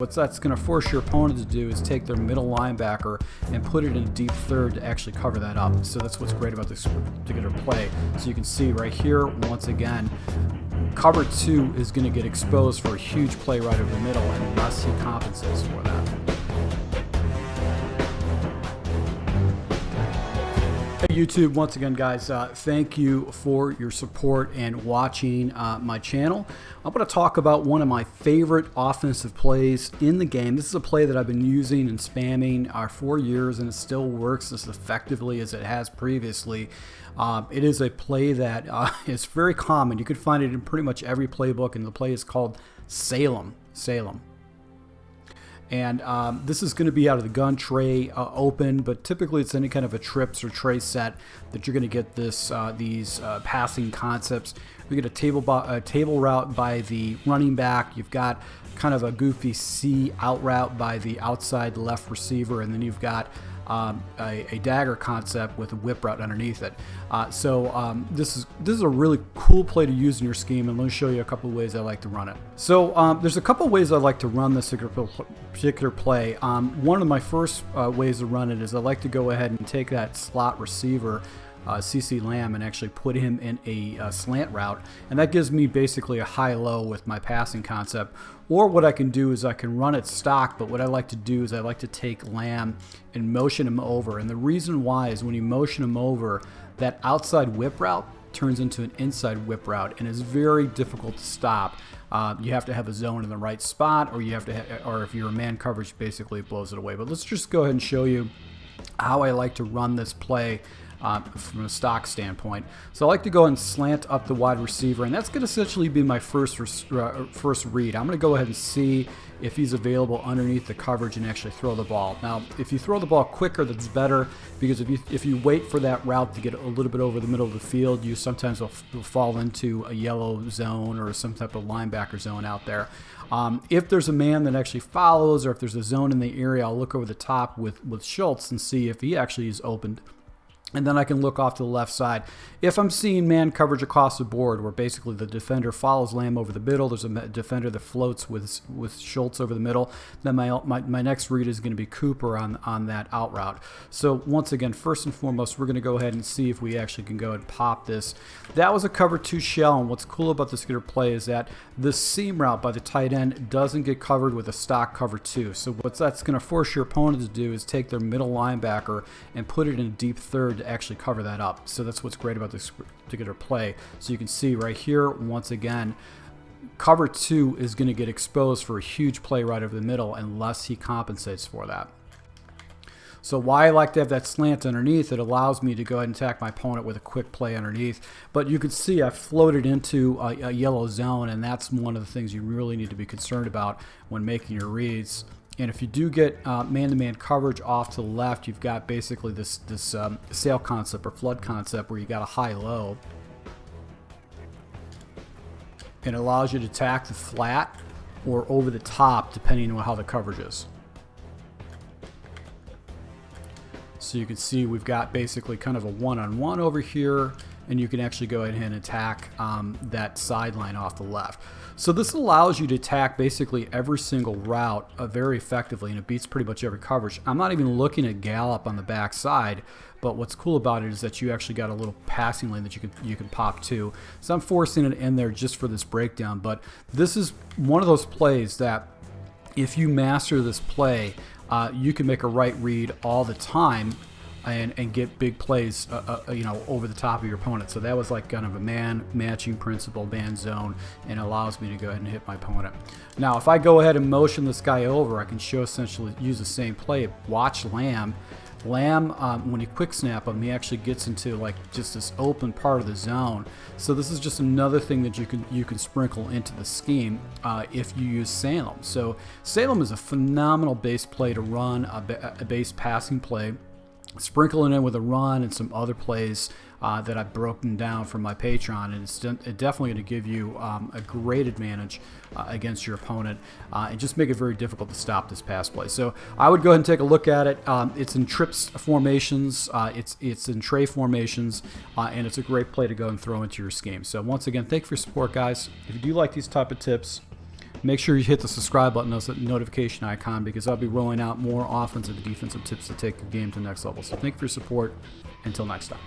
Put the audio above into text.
What that's going to force your opponent to do is take their middle linebacker and put it in a deep third to actually cover that up. So that's what's great about this particular play. So you can see right here, once again, cover 2 is going to get exposed for a huge play right over the middle unless he compensates for that. Hey YouTube, once again guys, thank you for your support and watching my channel. I'm going to talk about one of my favorite offensive plays in the game. This is a play that I've been using and spamming for years, and it still works as effectively as it has previously. It is a play that is very common. You could find it in pretty much every playbook, and the play is called Salem. And this is going to be out of the gun tray open, but typically it's any kind of a trips or tray set that you're going to get this these passing concepts. You get a table route by the running back. You've got kind of a goofy C out route by the outside left receiver, and then you've got a dagger concept with a whip route underneath it. This is a really cool play to use in your scheme, and let me show you a couple of ways I like to run it. So there's a couple of ways I like to run this particular play. One of my first ways to run it is I like to go ahead and take that slot receiver, CC Lamb, and actually put him in a slant route, and that gives me basically a high-low with my passing concept. Or what I can do is I can run it stock, but what I like to do is I like to take Lamb and motion him over. And the reason why is when you motion him over, that outside whip route turns into an inside whip route, and it's very difficult to stop. You have to have a zone in the right spot, or you have to, or if you're a man coverage, basically it blows it away. But let's just go ahead and show you how I like to run this play from a stock standpoint. So I like to go and slant up the wide receiver, and that's going to essentially be my first read. I'm going to go ahead and see if he's available underneath the coverage and actually throw the ball. Now, if you throw the ball quicker, that's better, because if you wait for that route to get a little bit over the middle of the field, you sometimes will fall into a yellow zone or some type of linebacker zone out there. If there's a man that actually follows, or if there's a zone in the area, I'll look over the top with Schultz and see if he actually is opened. And then I can look off to the left side. If I'm seeing man coverage across the board, where basically the defender follows Lamb over the middle, there's a defender that floats with Schultz over the middle, then my next read is going to be Cooper on that out route. So once again, first and foremost, we're going to go ahead and see if we actually can go and pop this. That was a cover 2 shell, and what's cool about this particular play is that the seam route by the tight end doesn't get covered with a stock cover 2. So what that's going to force your opponent to do is take their middle linebacker and put it in a deep third to actually cover that up. So that's what's great about this particular play. So you can see right here, once again, cover 2 is going to get exposed for a huge play right over the middle unless he compensates for that. So why I like to have that slant underneath, it allows me to go ahead and attack my opponent with a quick play underneath. But you can see I floated into a yellow zone, and that's one of the things you really need to be concerned about when making your reads. And if you do get man-to-man coverage off to the left, you've got basically this sail concept or flood concept where you got a high-low. And it allows you to attack the flat or over the top depending on how the coverage is. So you can see we've got basically kind of a one-on-one over here, and you can actually go ahead and attack that sideline off the left. So this allows you to attack basically every single route very effectively, and it beats pretty much every coverage. I'm not even looking at gallop on the back side, but what's cool about it is that you actually got a little passing lane that you can pop to. So I'm forcing it in there just for this breakdown, but this is one of those plays that if you master this play, you can make a right read all the time and get big plays you know, over the top of your opponent. So that was like kind of a man matching principle, man zone, and allows me to go ahead and hit my opponent. Now if I go ahead and motion this guy over, I can show essentially use the same play. Watch Lamb. When you quick snap him, he actually gets into like just this open part of the zone. So this is just another thing that you can sprinkle into the scheme if you use Salem. So Salem is a phenomenal base play to run, a base passing play. Sprinkling in with a run and some other plays that I've broken down from my Patreon, and it's definitely going to give you a great advantage against your opponent and just make it very difficult to stop this pass play. So I would go ahead and take a look at it. It's in trips formations, it's in tray formations, and it's a great play to go and throw into your scheme. So once again, thank you for your support, guys. If you do like these type of tips, Make sure you hit the subscribe button, the notification icon, because I'll be rolling out more offensive and defensive tips to take the game to the next level. So thank you for your support. Until next time.